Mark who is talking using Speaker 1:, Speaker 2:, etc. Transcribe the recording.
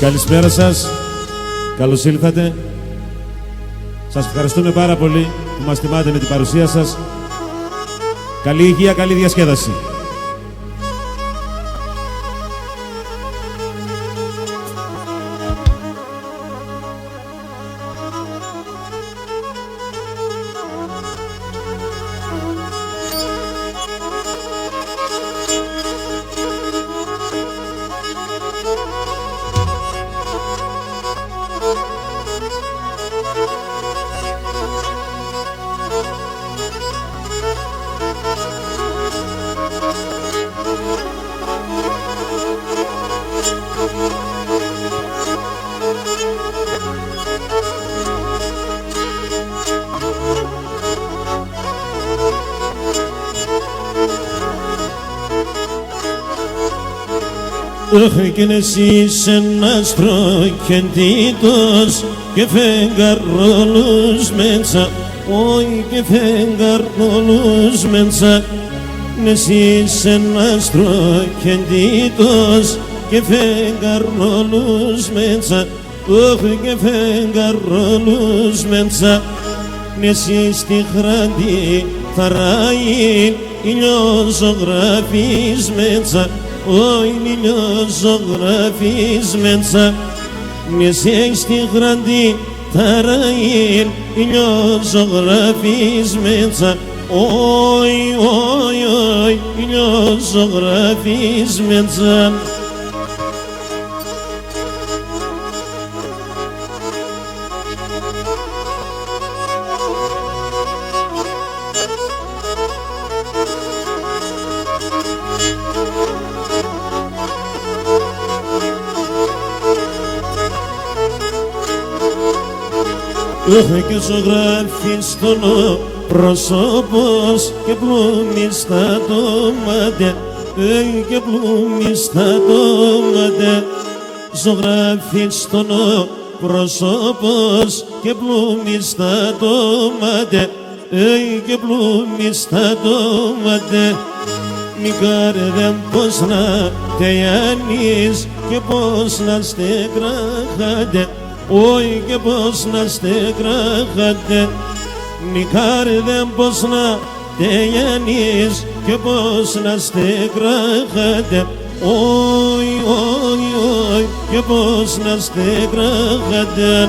Speaker 1: Καλησπέρα σας. Καλώς ήλθατε. Σας ευχαριστούμε πάρα πολύ που μας τιμάτε με την παρουσία σας. Καλή υγεία, καλή διασκέδαση.
Speaker 2: Κι εσείς ένας τροχεντήτος και φεγγαρόλους μέντσα, όχι και φεγγαρόλους μέντσα. Εσείς ένας τροχεντήτος και φεγγαρόλους μέντσα, όχι και φεγγαρόλους μέντσα. Εσείς τη χραντή θαράει ηλιοζωγραφής μέντσα, ο ηλιοζωγραφής μέντσα. Εσείς τη χραντή θαράει ηλιοζωγραφής μέντσα, όι, όι, όι, ηλιοζωγραφής μέντσα. Και ζωγραφίστον ο πρόσωπος και πλούμι στα δώματα, και πλούμι στα δώματα. Ζωγραφίστον ο πρόσωπος και πλούμι στα δώματα, και πλούμι στα δώματα. Μη καρδέμ πως να τεάνεις και πως να στεγράχατε, όχι και πως να στεγράχατε. Μη καρδέμ πως να τεάνεις και πως να στεγράχατε, όχι, όχι, όχι και πως να στεγράχατε.